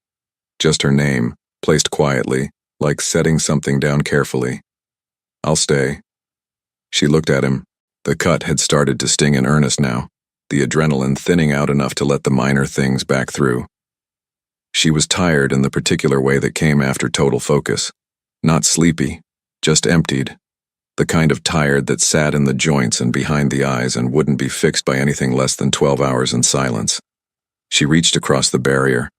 just her name, placed quietly, like setting something down carefully. "I'll stay." She looked at him. The cut had started to sting in earnest now, the adrenaline thinning out enough to let the minor things back through. She was tired in the particular way that came after total focus. Not sleepy, just emptied. The kind of tired that sat in the joints and behind the eyes and wouldn't be fixed by anything less than 12 hours in silence. She reached across the barrier.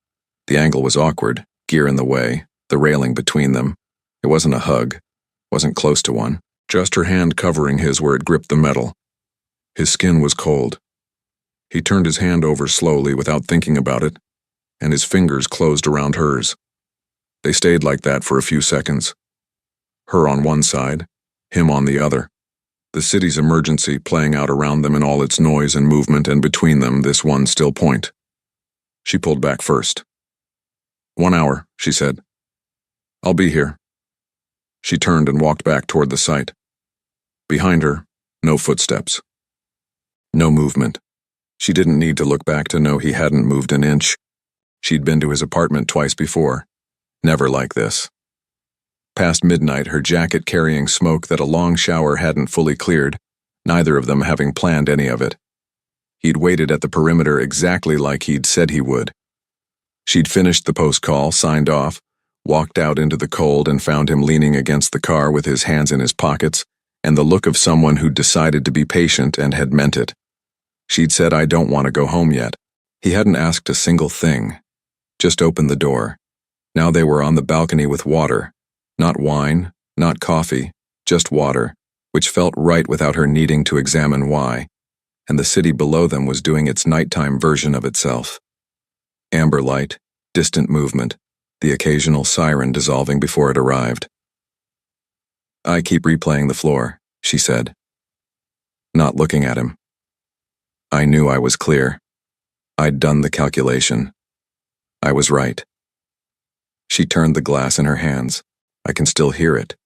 The angle was awkward, gear in the way, the railing between them. It wasn't a hug, wasn't close to one, just her hand covering his where it gripped the metal. His skin was cold. He turned his hand over slowly without thinking about it, and his fingers closed around hers. They stayed like that for a few seconds. Her on one side, him on the other. The city's emergency playing out around them in all its noise and movement, and between them this one still point. She pulled back first. "1 hour," she said. "I'll be here." She turned and walked back toward the site. Behind her, no footsteps. No movement. She didn't need to look back to know he hadn't moved an inch. She'd been to his apartment twice before. Never like this. Past midnight, her jacket carrying smoke that a long shower hadn't fully cleared, neither of them having planned any of it. He'd waited at the perimeter exactly like he'd said he would. She'd finished the post-call, signed off, walked out into the cold and found him leaning against the car with his hands in his pockets, and the look of someone who'd decided to be patient and had meant it. She'd said, "I don't want to go home yet." He hadn't asked a single thing. Just opened the door. Now they were on the balcony with water. Not wine, not coffee, just water, which felt right without her needing to examine why. and the city below them was doing its nighttime version of itself. Amber light, distant movement, the occasional siren dissolving before it arrived. "I keep replaying the floor," she said, not looking at him. I knew I was clear. I'd done the calculation. I was right. She turned the glass in her hands. I can still hear it.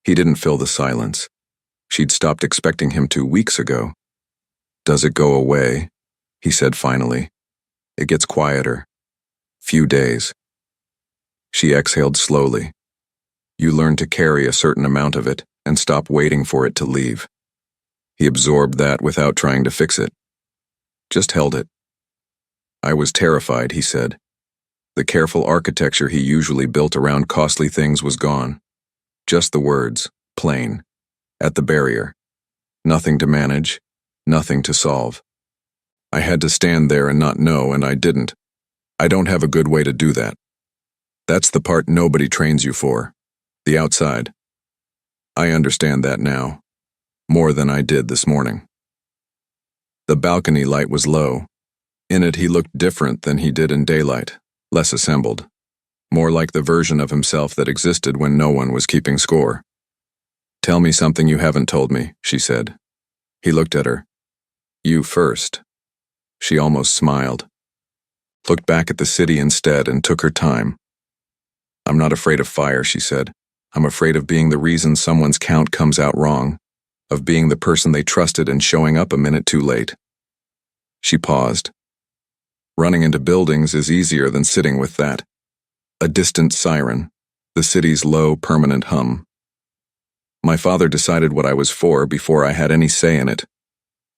He didn't fill the silence. She'd stopped expecting him to weeks ago. "Does it go away?" he said finally. "It gets quieter. Few days." She exhaled slowly. "You learn to carry a certain amount of it and stop waiting for it to leave." He absorbed that without trying to fix it. Just held it. "I was terrified," he said. The careful architecture he usually built around costly things was gone. Just the words, plain, at the barrier. Nothing to manage, nothing to solve. I had to stand there and not know, and I didn't. I don't have a good way to do that. That's the part nobody trains you for. The outside. I understand that now. More than I did this morning. The balcony light was low. In it he looked different than he did in daylight, less assembled. More like the version of himself that existed when no one was keeping score. "Tell me something you haven't told me," she said. He looked at her. "You first." She almost smiled. Looked back at the city instead and took her time. "I'm not afraid of fire," she said. "I'm afraid of being the reason someone's count comes out wrong, of being the person they trusted and showing up a minute too late." She paused. Running into buildings is easier than sitting with that. A distant siren, the city's low, permanent hum. "My father decided what I was for before I had any say in it,"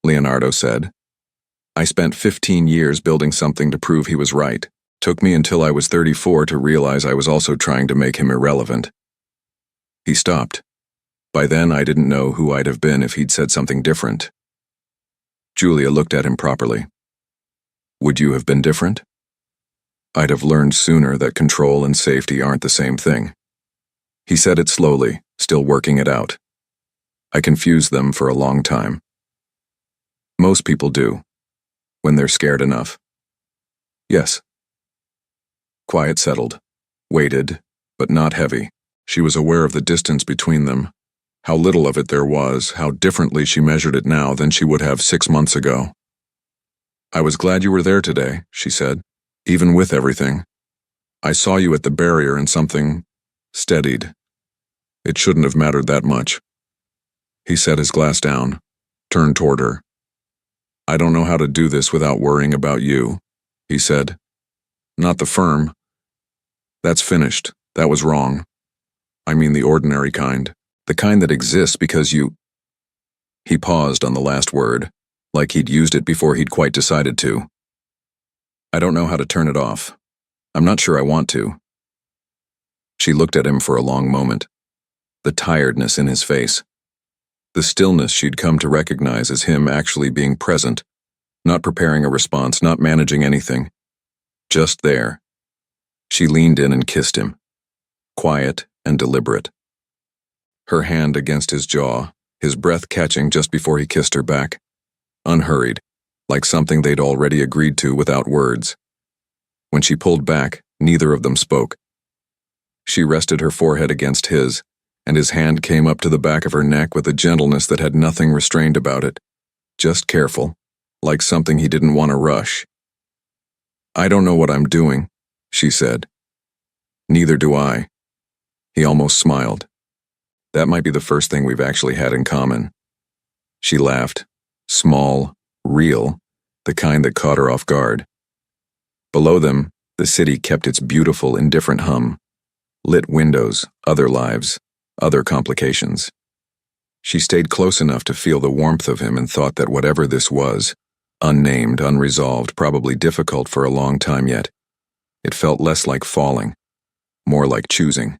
Leonardo said. "I spent 15 years building something to prove he was right. Took me until I was 34 to realize I was also trying to make him irrelevant." He stopped. By then I didn't know who I'd have been if he'd said something different. Julia looked at him properly. "Would you have been different?" "I'd have learned sooner that control and safety aren't the same thing." He said it slowly, still working it out. "I confused them for a long time. Most people do, when they're scared enough." "Yes." Quiet settled, weighted, but not heavy. She was aware of the distance between them, how little of it there was, how differently she measured it now than she would have 6 months ago. "I was glad you were there today," she said, "even with everything. I saw you at the barrier and something steadied. It shouldn't have mattered that much." He set his glass down, turned toward her. "I don't know how to do this without worrying about you," he said. "Not the firm. That's finished. That was wrong. I mean the ordinary kind. The kind that exists because you—" He paused on the last word, like he'd used it before he'd quite decided to. "I don't know how to turn it off. I'm not sure I want to." She looked at him for a long moment. The tiredness in his face. The stillness she'd come to recognize as him actually being present, not preparing a response, not managing anything. Just there. She leaned in and kissed him. Quiet and deliberate. Her hand against his jaw, his breath catching just before he kissed her back. Unhurried, like something they'd already agreed to without words. When she pulled back, neither of them spoke. She rested her forehead against his, and his hand came up to the back of her neck with a gentleness that had nothing restrained about it. Just careful, like something he didn't want to rush. "I don't know what I'm doing," she said. "Neither do I." He almost smiled. "That might be the first thing we've actually had in common." She laughed. Small, real, the kind that caught her off guard. Below them, the city kept its beautiful, indifferent hum. Lit windows, other lives, other complications. She stayed close enough to feel the warmth of him and thought that whatever this was, unnamed, unresolved, probably difficult for a long time yet, it felt less like falling, more like choosing.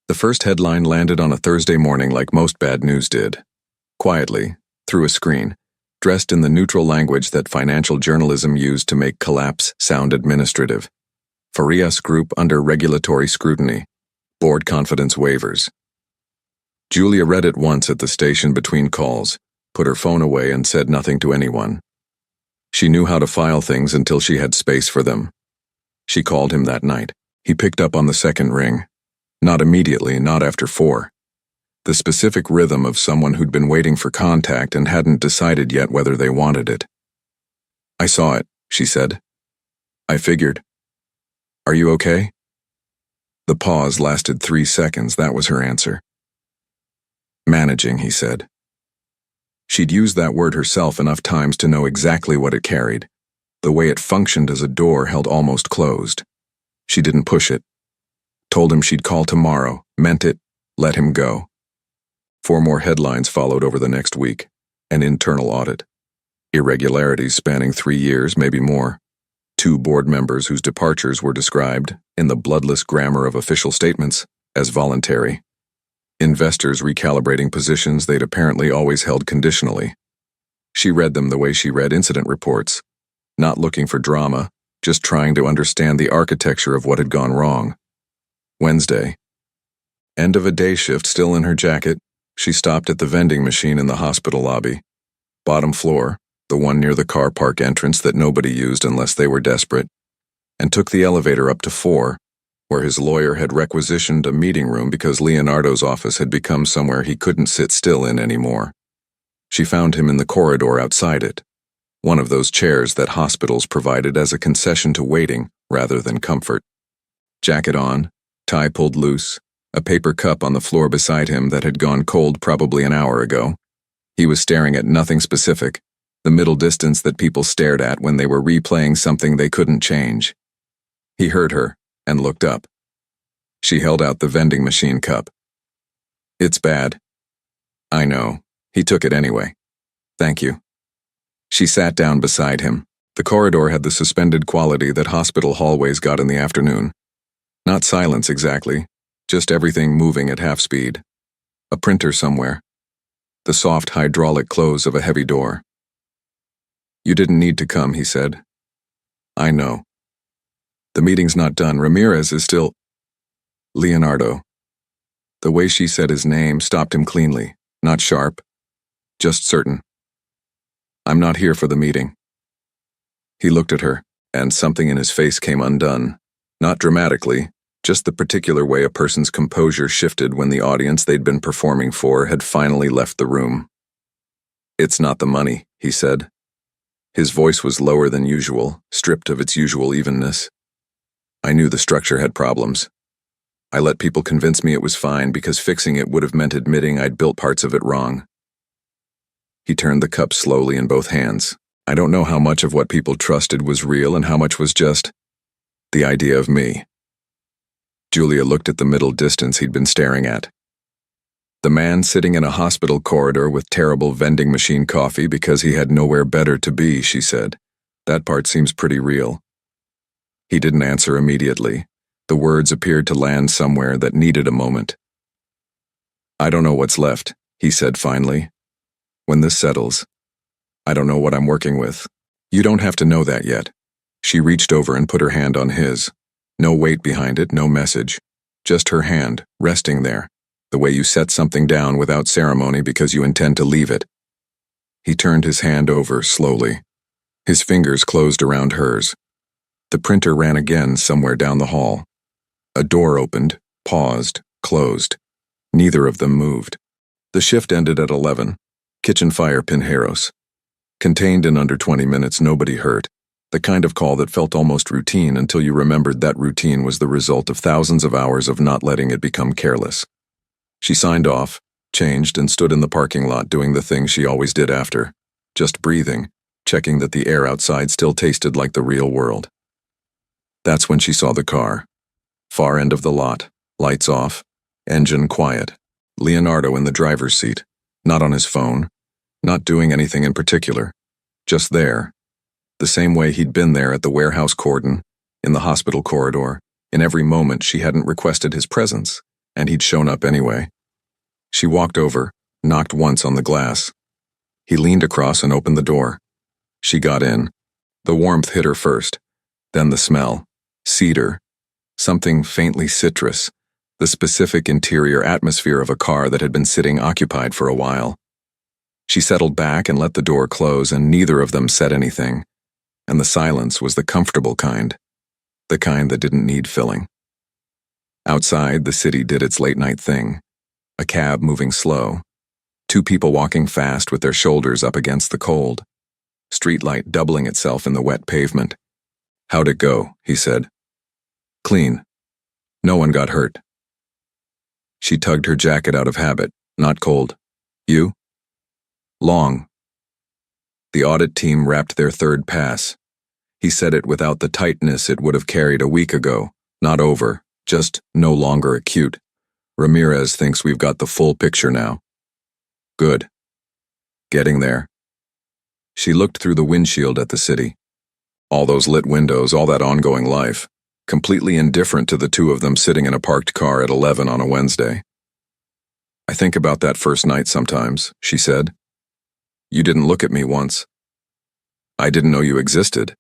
The first headline landed on a Thursday morning like most bad news did. Quietly, through a screen, dressed in the neutral language that financial journalism used to make collapse sound administrative. Farias Group under regulatory scrutiny. Board confidence waivers. Julia read it once at the station between calls, put her phone away, and said nothing to anyone. She knew how to file things until she had space for them. She called him that night. He picked up on the second ring. Not immediately, not after 4. The specific rhythm of someone who'd been waiting for contact and hadn't decided yet whether they wanted it. "I saw it," she said. "I figured. Are you okay?" The pause lasted 3 seconds. That was her answer. "Managing," he said. She'd used that word herself enough times to know exactly what it carried. The way it functioned as a door held almost closed. She didn't push it. Told him she'd call tomorrow, meant it, let him go. 4 more headlines followed over the next week. An internal audit. Irregularities spanning 3 years, maybe more. 2 board members whose departures were described, in the bloodless grammar of official statements, as voluntary. Investors recalibrating positions they'd apparently always held conditionally. She read them the way she read incident reports, not looking for drama, just trying to understand the architecture of what had gone wrong. Wednesday. End of a day shift, still in her jacket, she stopped at the vending machine in the hospital lobby. Bottom floor, the one near the car park entrance that nobody used unless they were desperate, and took the elevator up to 4, where his lawyer had requisitioned a meeting room because Leonardo's office had become somewhere he couldn't sit still in anymore. She found him in the corridor outside it, one of those chairs that hospitals provided as a concession to waiting rather than comfort. Jacket on, tie pulled loose, a paper cup on the floor beside him that had gone cold probably an hour ago. He was staring at nothing specific, the middle distance that people stared at when they were replaying something they couldn't change. He heard her and looked up. She held out the vending machine cup. "It's bad." "I know." He took it anyway. "Thank you." She sat down beside him. The corridor had the suspended quality that hospital hallways got in the afternoon. Not silence exactly, just everything moving at half speed. A printer somewhere. The soft hydraulic close of a heavy door. "You didn't need to come," he said. "I know. The meeting's not done. Ramirez is still—" Leonardo. The way she said his name stopped him cleanly, not sharp, just certain. "I'm not here for the meeting." He looked at her, and something in his face came undone. Not dramatically, just the particular way a person's composure shifted when the audience they'd been performing for had finally left the room. "It's not the money," he said. His voice was lower than usual, stripped of its usual evenness. "I knew the structure had problems. I let people convince me it was fine because fixing it would have meant admitting I'd built parts of it wrong." He turned the cup slowly in both hands. "I don't know how much of what people trusted was real and how much was just the idea of me." Julia looked at the middle distance he'd been staring at. The man sitting in a hospital corridor with terrible vending machine coffee because he had nowhere better to be, she said. "That part seems pretty real." He didn't answer immediately. The words appeared to land somewhere that needed a moment. "I don't know what's left," he said finally. "When this settles, I don't know what I'm working with." "You don't have to know that yet." She reached over and put her hand on his. No weight behind it, no message. Just her hand, resting there, the way you set something down without ceremony because you intend to leave it. He turned his hand over slowly. His fingers closed around hers. The printer ran again somewhere down the hall. A door opened, paused, closed. Neither of them moved. The shift ended at 11. Kitchen fire Pinheiros. Contained in under 20 minutes, nobody hurt. The kind of call that felt almost routine until you remembered that routine was the result of thousands of hours of not letting it become careless. She signed off, changed, and stood in the parking lot doing the thing she always did after. Just breathing, checking that the air outside still tasted like the real world. That's when she saw the car. Far end of the lot, lights off, engine quiet. Leonardo in the driver's seat, not on his phone, not doing anything in particular, just there. The same way he'd been there at the warehouse cordon, in the hospital corridor, in every moment she hadn't requested his presence, and he'd shown up anyway. She walked over, knocked once on the glass. He leaned across and opened the door. She got in. The warmth hit her first, then the smell. Cedar. Something faintly citrus. The specific interior atmosphere of a car that had been sitting occupied for a while. She settled back and let the door close, and neither of them said anything, and the silence was the comfortable kind, the kind that didn't need filling. Outside, the city did its late-night thing, a cab moving slow, two people walking fast with their shoulders up against the cold, streetlight doubling itself in the wet pavement. "How'd it go?" he said. "Clean. No one got hurt." She tugged her jacket out of habit, not cold. "You?" "Long." The audit team wrapped their third pass. He said it without the tightness it would have carried a week ago, not over, just no longer acute. "Ramirez thinks we've got the full picture now." "Good. Getting there." She looked through the windshield at the city. All those lit windows, all that ongoing life, completely indifferent to the two of them sitting in a parked car at 11 on a Wednesday. "I think about that first night sometimes," she said. "You didn't look at me once. I didn't know you existed."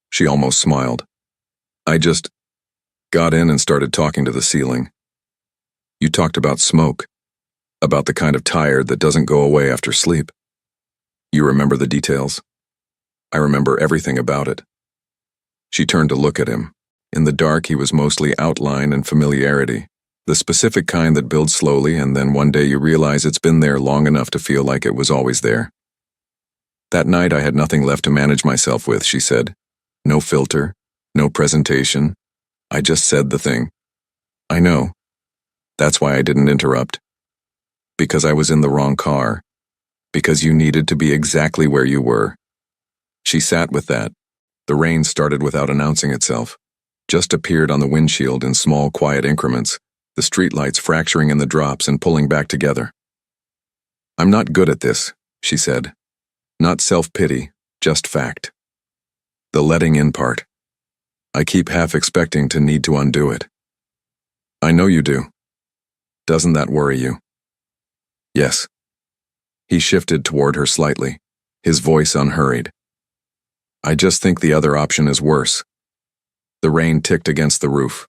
She almost smiled. "I just got in and started talking to the ceiling. You talked about smoke, about the kind of tired that doesn't go away after sleep. You remember the details? I remember everything about it." She turned to look at him. In the dark, he was mostly outline and familiarity, the specific kind that builds slowly and then one day you realize it's been there long enough to feel like it was always there. "That night I had nothing left to manage myself with," she said. "No filter, no presentation. I just said the thing." "I know. That's why I didn't interrupt. Because I was in the wrong car. Because you needed to be exactly where you were." She sat with that. The rain started without announcing itself, just appeared on the windshield in small, quiet increments, the streetlights fracturing in the drops and pulling back together. "I'm not good at this," she said. "Not self-pity, just fact. The letting in part. I keep half expecting to need to undo it." "I know you do. Doesn't that worry you?" "Yes." He shifted toward her slightly, his voice unhurried. "I just think the other option is worse." The rain ticked against the roof.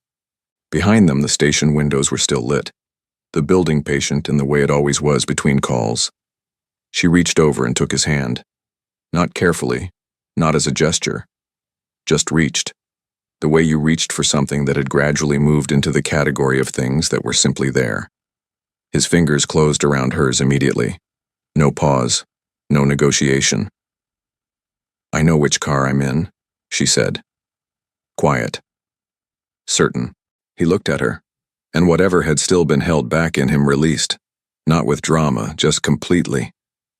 Behind them, the station windows were still lit, the building patient in the way it always was between calls. She reached over and took his hand. Not carefully, not as a gesture. Just reached. The way you reached for something that had gradually moved into the category of things that were simply there. His fingers closed around hers immediately. No pause, no negotiation. "I know which car I'm in," she said. Quiet. Certain. He looked at her, and whatever had still been held back in him released. Not with drama, just completely.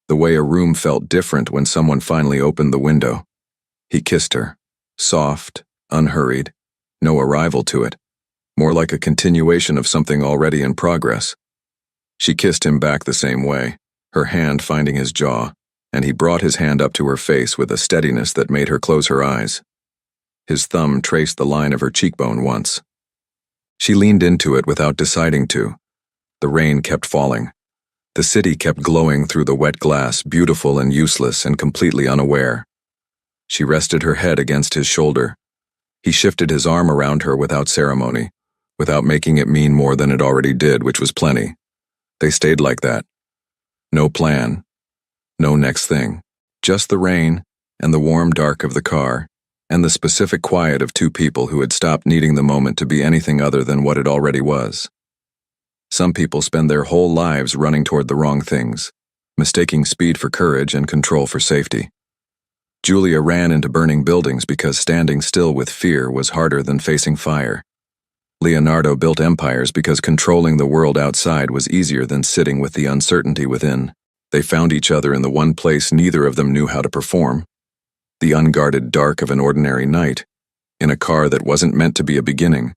The way a room felt different when someone finally opened the window. He kissed her. Soft, unhurried, no arrival to it. More like a continuation of something already in progress. She kissed him back the same way, her hand finding his jaw, and he brought his hand up to her face with a steadiness that made her close her eyes. His thumb traced the line of her cheekbone once. She leaned into it without deciding to. The rain kept falling. The city kept glowing through the wet glass, beautiful and useless and completely unaware. She rested her head against his shoulder. He shifted his arm around her without ceremony, without making it mean more than it already did, which was plenty. They stayed like that. No plan. No next thing. Just the rain, and the warm dark of the car, and the specific quiet of two people who had stopped needing the moment to be anything other than what it already was. Some people spend their whole lives running toward the wrong things, mistaking speed for courage and control for safety. Julia ran into burning buildings because standing still with fear was harder than facing fire. Leonardo built empires because controlling the world outside was easier than sitting with the uncertainty within. They found each other in the one place neither of them knew how to perform. The unguarded dark of an ordinary night, in a car that wasn't meant to be a beginning.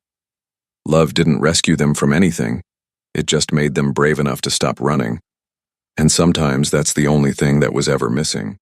Love didn't rescue them from anything. It just made them brave enough to stop running. And sometimes that's the only thing that was ever missing.